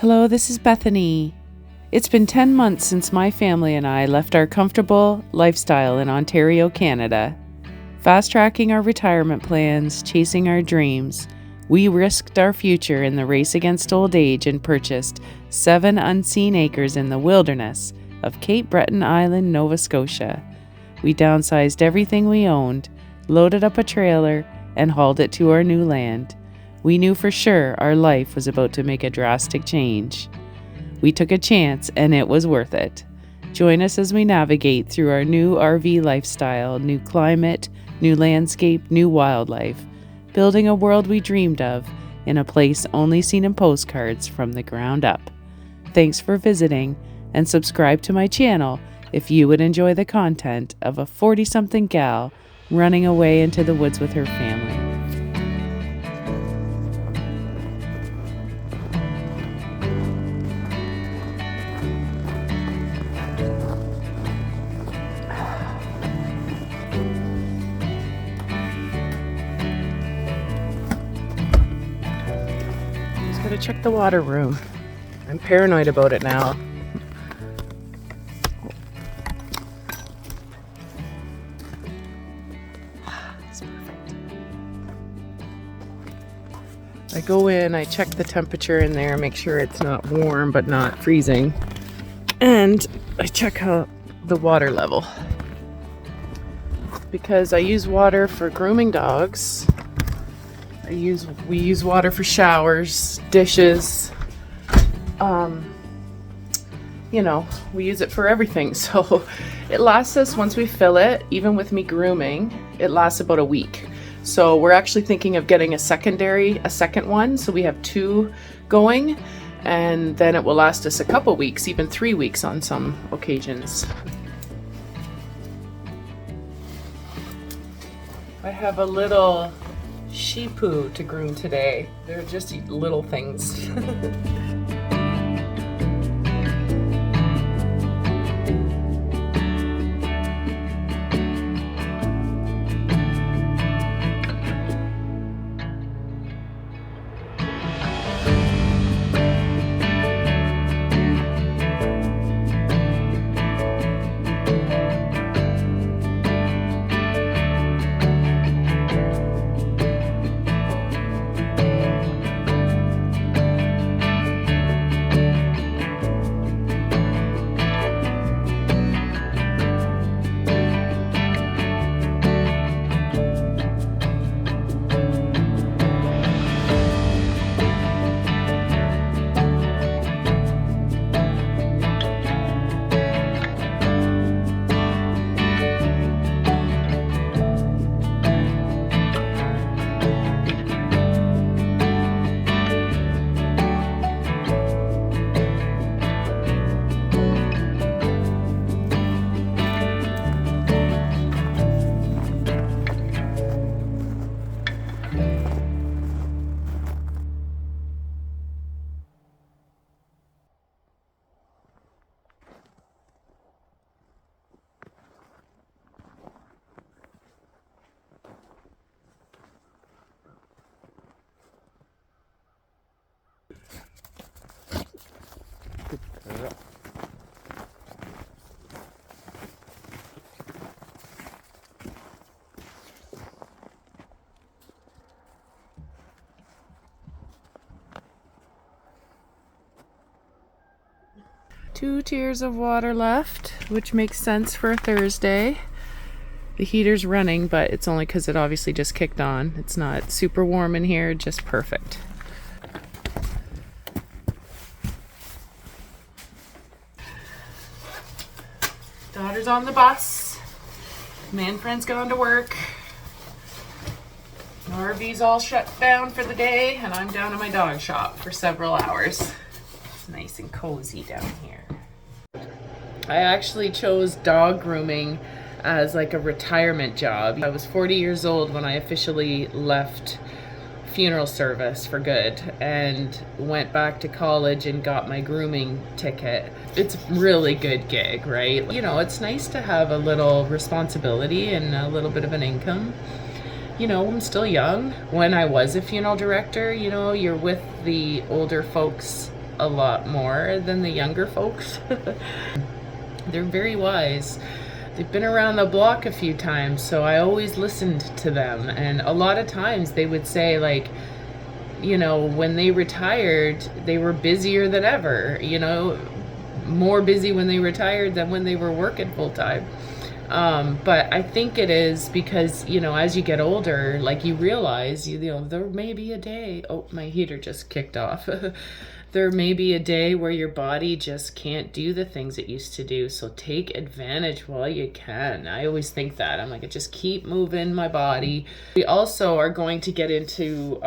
Hello, this is Bethany. It's been 10 months since my family and I left our comfortable lifestyle in Ontario, Canada. Fast-tracking our retirement plans, chasing our dreams, we risked our future in the race against old age and purchased 7 unseen acres in the wilderness of Cape Breton Island, Nova Scotia. We downsized everything we owned, loaded up a trailer, and hauled it to our new land. We knew for sure our life was about to make a drastic change. We took a chance and it was worth it. Join us as we navigate through our new RV lifestyle, new climate, new landscape, new wildlife, building a world we dreamed of in a place only seen in postcards from the ground up. Thanks for visiting, and subscribe to my channel if you would enjoy the content of a 40-something gal running away into the woods with her family. Gotta check the water room. I'm paranoid about it now. It's perfect. I go in, I check the temperature in there, make sure it's not warm but not freezing, and I check out the water level. Because I use water for grooming dogs. We use water for showers, dishes, we use it for everything. So it lasts us, once we fill it, even with me grooming, it lasts about a week. So we're actually thinking of getting a second one. So we have 2 going, and then it will last us a couple weeks, even 3 weeks on some occasions. I have a little sheepoo to groom today. They're just little things. Two tiers of water left, which makes sense for a Thursday. The heater's running, but it's only because it obviously just kicked on. It's not super warm in here, just perfect. Daughter's on the bus. Man friend's gone to work. RV's all shut down for the day, and I'm down at my dog shop for several hours. It's nice and cozy down here. I actually chose dog grooming as like a retirement job. I was 40 years old when I officially left funeral service for good and went back to college and got my grooming ticket. It's a really good gig, right? You know, it's nice to have a little responsibility and a little bit of an income. You know, I'm still young. When I was a funeral director, you know, you're with the older folks a lot more than the younger folks. They're very wise. They've been around the block a few times, so I always listened to them. And a lot of times they would say, like, you know, when they retired, they were busier than ever, you know, more busy when they retired than when they were working full time. But I think it is because, you know, as you get older, like, you realize, you know, there may be a day, oh, my heater just kicked off. There may be a day where your body just can't do the things it used to do. So take advantage while you can. I always think that. I'm like, I just keep moving my body. We also are going to get into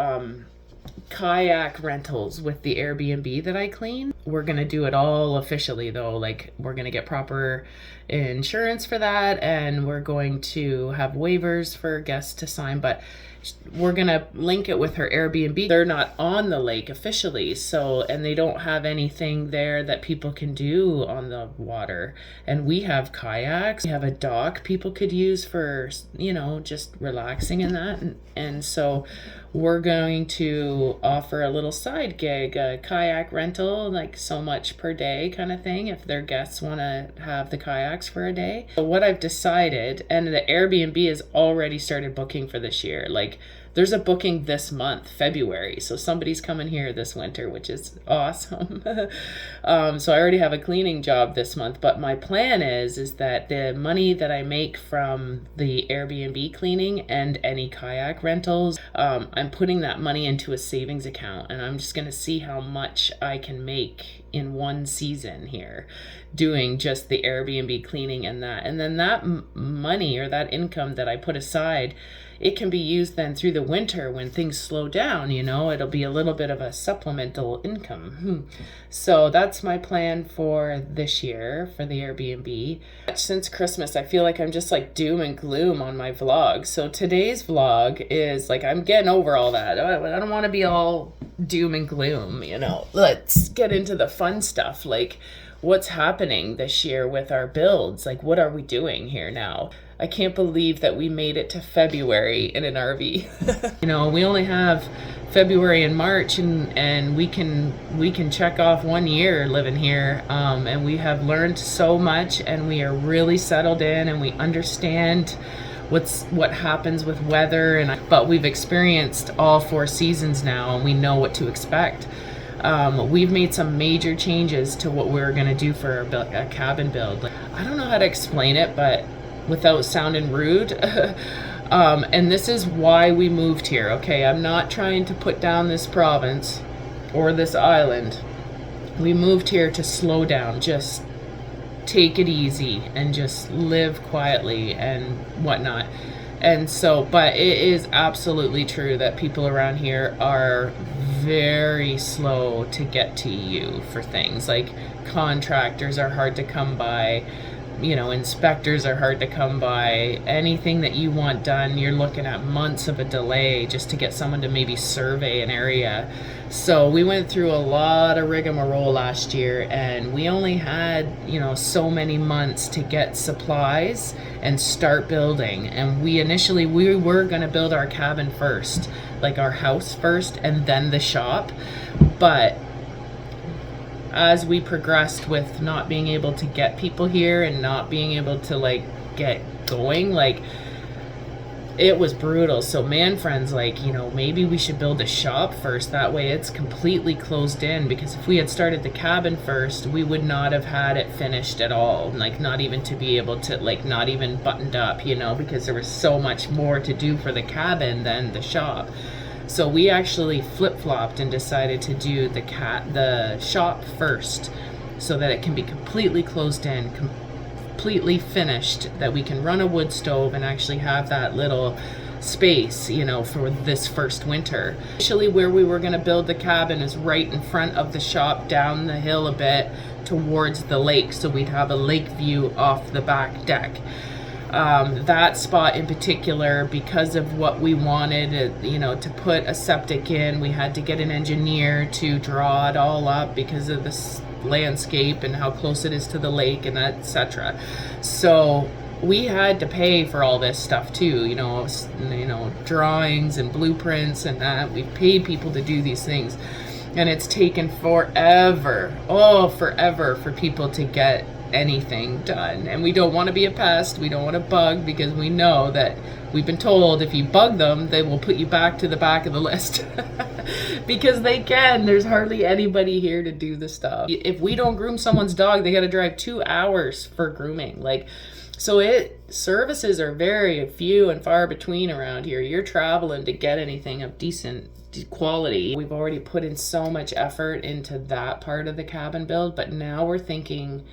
kayak rentals with the Airbnb that I clean. We're going to do it all officially though. Like, we're going to get proper insurance for that, and we're going to have waivers for guests to sign, but we're going to link it with her Airbnb. They're not on the lake officially, so, and they don't have anything there that people can do on the water. And we have kayaks, we have a dock people could use for, you know, just relaxing in that. And so we're going to offer a little side gig, a kayak rental, like so much per day kind of thing, if their guests want to have the kayaks for a day. So what I've decided, and the Airbnb has already started booking for this year, like, there's a booking this month, February. So somebody's coming here this winter, which is awesome. So I already have a cleaning job this month, but my plan is that the money that I make from the Airbnb cleaning and any kayak rentals, I'm putting that money into a savings account, and I'm just going to see how much I can make in one season here doing just the Airbnb cleaning and that. And then that money or that income that I put aside, it can be used then through the winter when things slow down, you know, it'll be a little bit of a supplemental income. So that's my plan for this year for the Airbnb. Since Christmas, I feel like I'm just like doom and gloom on my vlog. So today's vlog is like, I'm getting over all that. I don't want to be all doom and gloom, you know. Let's get into the fun stuff, like what's happening this year with our builds. Like, what are we doing here now? I can't believe that we made it to February in an RV. You know, we only have February and March, and we can check off 1 year living here, and we have learned so much, and we are really settled in, and we understand what happens with weather, but we've experienced all 4 seasons now, and we know what to expect. We've made some major changes to what we're going to do for a cabin build. I don't know how to explain it, but without sounding rude. And this is why we moved here. Okay, I'm not trying to put down this province or this island. We moved here to slow down, just take it easy and just live quietly and whatnot. And so, but it is absolutely true that people around here are very slow to get to you for things. Like, contractors are hard to come by. You know, inspectors are hard to come by. Anything that you want done, you're looking at months of a delay just to get someone to maybe survey an area. So we went through a lot of rigmarole last year, and we only had, you know, so many months to get supplies and start building. And we were going to build our cabin first, like our house first, and then the shop. But as we progressed with not being able to get people here and not being able to like get going, like, it was brutal. So man friends, like, you know, maybe we should build a shop first, that way it's completely closed in, because if we had started the cabin first, we would not have had it finished at all, like not even to be able to, like, not even buttoned up, you know, because there was so much more to do for the cabin than the shop. So we actually flip-flopped and decided to do the shop first, so that it can be completely closed in, completely finished, that we can run a wood stove and actually have that little space, you know, for this first winter. Initially, where we were going to build the cabin is right in front of the shop, down the hill a bit towards the lake, so we'd have a lake view off the back deck. That spot in particular, because of what we wanted, you know, to put a septic in, we had to get an engineer to draw it all up because of this landscape and how close it is to the lake and etc. So we had to pay for all this stuff too, you know, drawings and blueprints and that. We paid people to do these things. And it's taken forever for people to get anything done. And we don't want to be a pest, we don't want to bug, because we know that we've been told if you bug them, they will put you back to the back of the list. Because they can. There's hardly anybody here to do the stuff. If we don't groom someone's dog, they got to drive 2 hours for grooming. Like, so services are very few and far between around here. You're traveling to get anything of decent quality. We've already put in so much effort into that part of the cabin build, but now we're thinking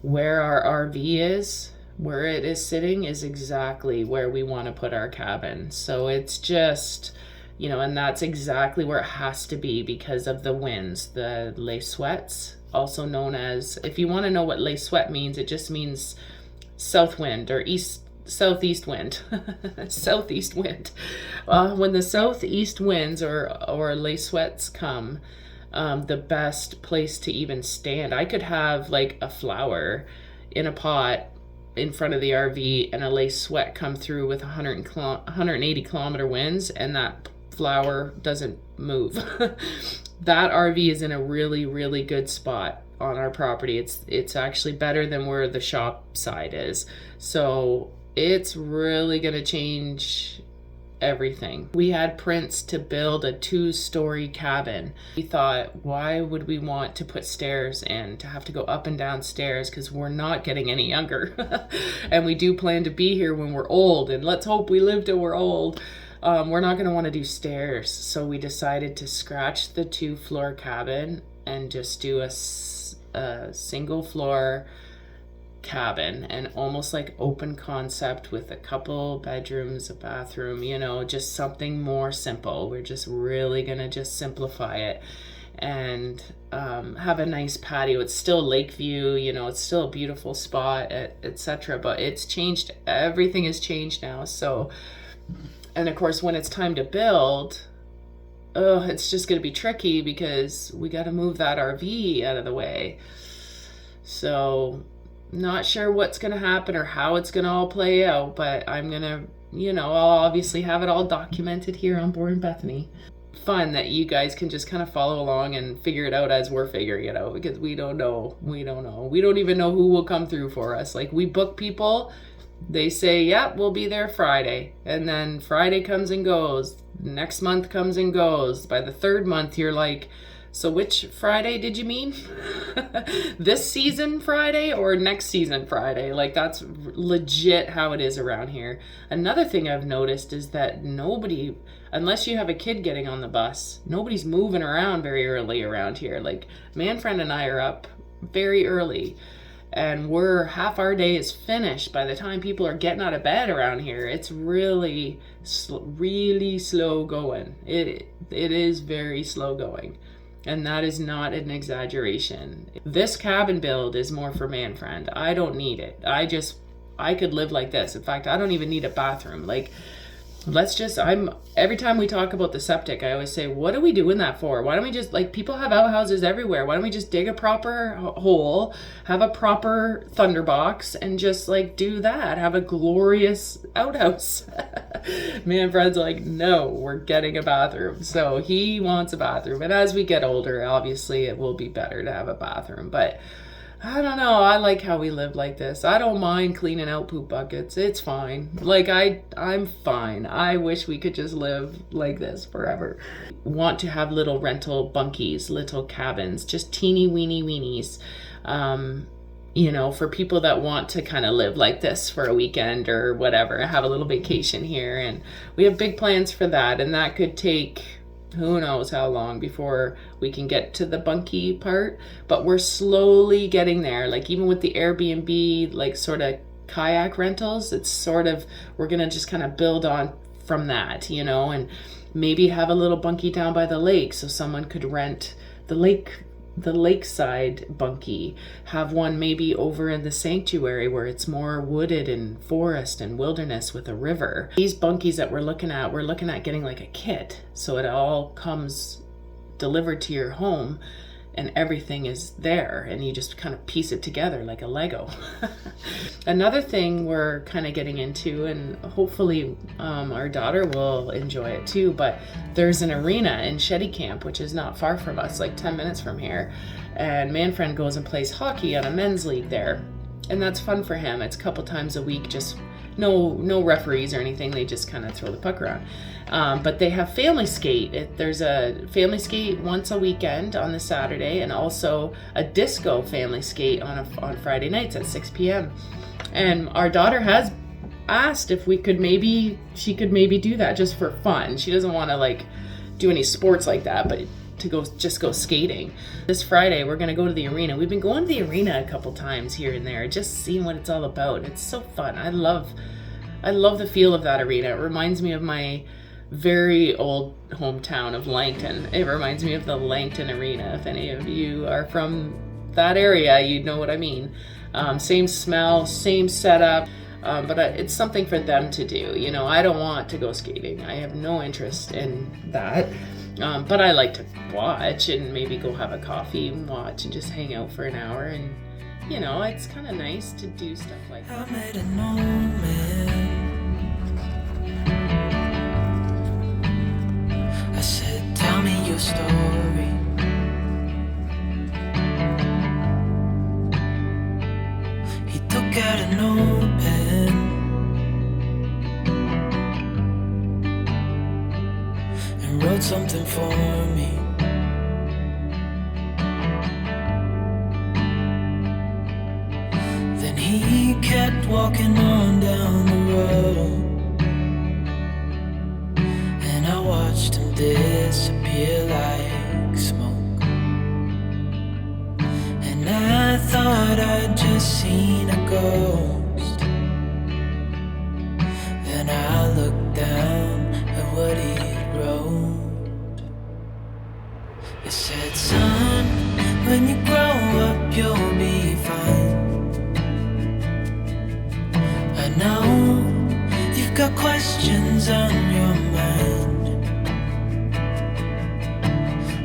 where our RV is, where it is sitting, is exactly where we want to put our cabin. So it's just, and that's exactly where it has to be because of the winds, the les sweats, also known as, if you want to know what les sweat means, it just means south wind or southeast wind. Southeast wind. When the southeast winds or les sweats come, the best place to even stand, I could have like a flower in a pot in front of the RV and a les sweat come through with 180 kilometer winds, and that flower doesn't move. That RV is in a really, really good spot on our property. It's actually better than where the shop side is. So it's really going to change everything. We had Prince to build a 2-story cabin. We thought, why would we want to put stairs in, to have to go up and down stairs, because we're not getting any younger. And we do plan to be here when we're old, and let's hope we live till we're old. We're not going to want to do stairs, so we decided to scratch the 2-floor cabin and just do a single floor cabin, and almost like open concept with a couple bedrooms, a bathroom, just something more simple. We're just really gonna just simplify it and have a nice patio. It's still lake view, it's still a beautiful spot, etc. But it's changed. Everything has changed now. So, and of course, when it's time to build, it's just gonna be tricky because we got to move that RV out of the way. So not sure what's going to happen or how it's going to all play out, but I'm going to, I'll obviously have it all documented here on Board in Bethany. Fun that you guys can just kind of follow along and figure it out as we're figuring it out, because we don't know. We don't even know who will come through for us. Like, we book people, they say, yep, we'll be there Friday. And then Friday comes and goes. Next month comes and goes. By the 3rd month, you're like, so which Friday did you mean? This season Friday or next season Friday? Like, that's legit how it is around here. Another thing I've noticed is that nobody, unless you have a kid getting on the bus, nobody's moving around very early around here. Like, Manfred and I are up very early, and half our day is finished by the time people are getting out of bed around here. It's really, really slow going. It is very slow going. And that is not an exaggeration. This cabin build is more for Manfred. I don't need it. I could live like this. In fact, I don't even need a bathroom. Like, every time we talk about the septic, I always say, what are we doing that for? Why don't we just, like, people have outhouses everywhere. Why don't we just dig a proper hole, have a proper thunderbox, and just, like, do that? Have a glorious outhouse. Manfred's like, no, we're getting a bathroom. So he wants a bathroom. And as we get older, obviously it will be better to have a bathroom. But I don't know. I like how we live like this. I don't mind cleaning out poop buckets. It's fine. Like, I'm fine. I wish we could just live like this forever. Want to have little rental bunkies, little cabins, just teeny weeny weenies. For people that want to kind of live like this for a weekend or whatever, have a little vacation here. And we have big plans for that. And that could take who knows how long before we can get to the bunkie part, but we're slowly getting there. Like, even with the Airbnb, like, sort of kayak rentals, it's sort of, we're gonna just kind of build on from that, and maybe have a little bunkie down by the lake so someone could rent the lakeside bunkie, have one maybe over in the sanctuary where it's more wooded and forest and wilderness with a river. These bunkies that we're looking at getting like a kit, so it all comes delivered to your home, and everything is there, and you just kind of piece it together like a Lego. Another thing we're kind of getting into, and hopefully our daughter will enjoy it too, but there's an arena in Shetty Camp, which is not far from us, like 10 minutes from here, and Manfred goes and plays hockey on a men's league there, and that's fun for him. It's a couple times a week, just no referees or anything. They just kind of throw the puck around. But they have family skate. There's a family skate once a weekend on the Saturday, and also a disco family skate on Friday nights at 6 p.m. And our daughter has asked if she could maybe do that just for fun. She doesn't want to like do any sports like that, but to go skating. This Friday we're gonna go to the arena. We've been going to the arena a couple times here and there, just seeing what it's all about. It's so fun. I love the feel of that arena. It reminds me of my very old hometown of Langton. It reminds me of the Langton Arena. If any of you are from that area, you'd know what I mean. Same smell, same setup, but it's something for them to do. You know, I don't want to go skating. I have no interest in that. But I like to watch and maybe go have a coffee and watch and just hang out for an hour. And, you know, it's kind of nice to do stuff like that. I met an old man. I said, tell me your story. He took out an old pen and wrote something for me. Then he kept walking on down the road, and I watched him disappear like smoke. And I thought I'd just seen a ghost. Then I looked down at what he wrote. It said, son, when you grow up you'll be fine. I know you've got questions on your mind.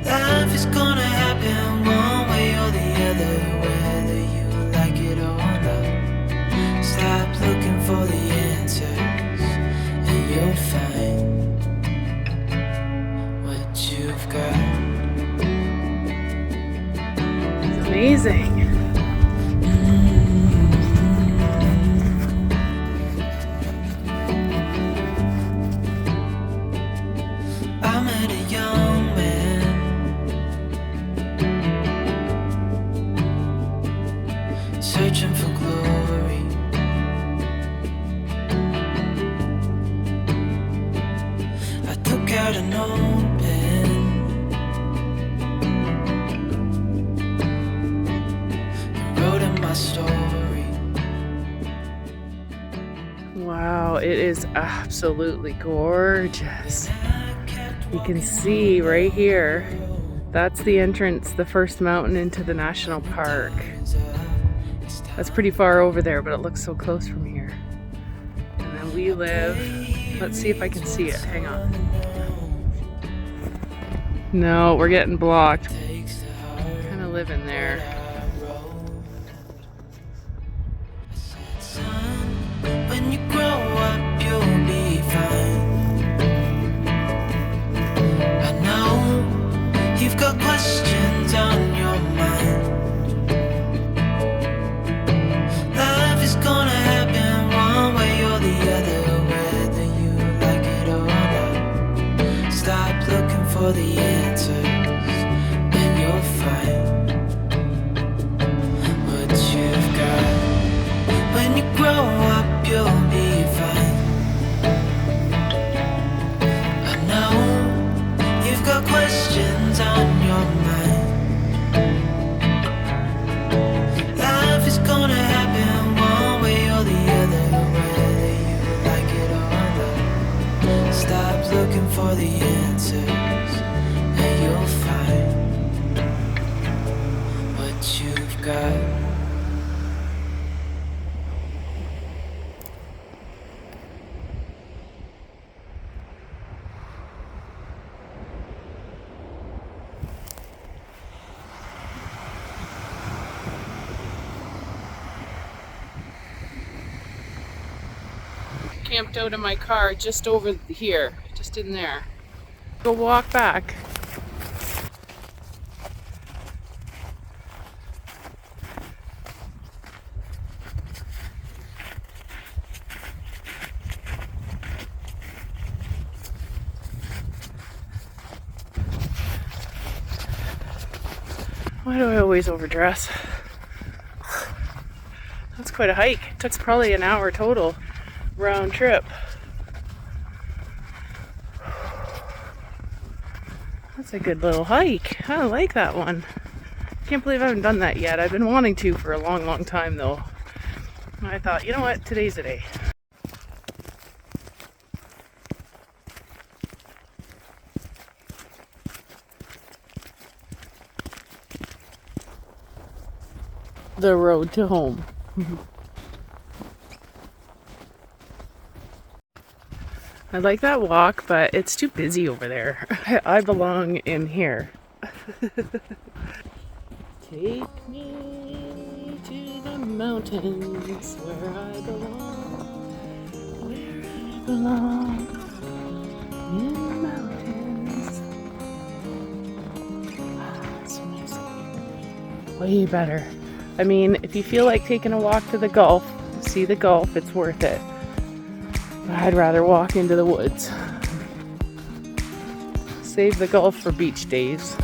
Life is gonna happen one way or the other, whether you like it or not. Stop looking for the answers and you'll find what you've got. It's amazing. I met a young man searching for glory. I took out an old pen and wrote in my story. Wow, it is absolutely gorgeous. You can see right here, that's the entrance, the first mountain into the national park. That's pretty far over there, but it looks so close from here. And then we live, let's see if I can see it, hang on. No, we're getting blocked. Kind of live in there. When you grow up, you'll be fine. I know you've got questions on your mind. Life is gonna happen one way or the other, whether you like it or not. Stop looking for the answers and you'll find what you've got. When you grow up, you'll be fine. I know you've got questions on your mind. Life is gonna happen one way or the other, whether you like it or not. Stop looking for the answers and you'll find what you've got. camped out in my car just over here, just in there. Go walk back. Why do I always overdress? That's quite a hike. It took probably an hour total round trip. That's a good little hike. I like that one. Can't believe I haven't done that yet. I've been wanting to for a long, long time though. I thought, you know what, today's the day. The road to home. I like that walk, but it's too busy over there. I belong in here. Take me to the mountains where I belong. Where I belong. In the mountains. It's so nice. Way better. I mean, if you feel like taking a walk to the Gulf, see the Gulf, it's worth it. But I'd rather walk into the woods. Save the Gulf for beach days.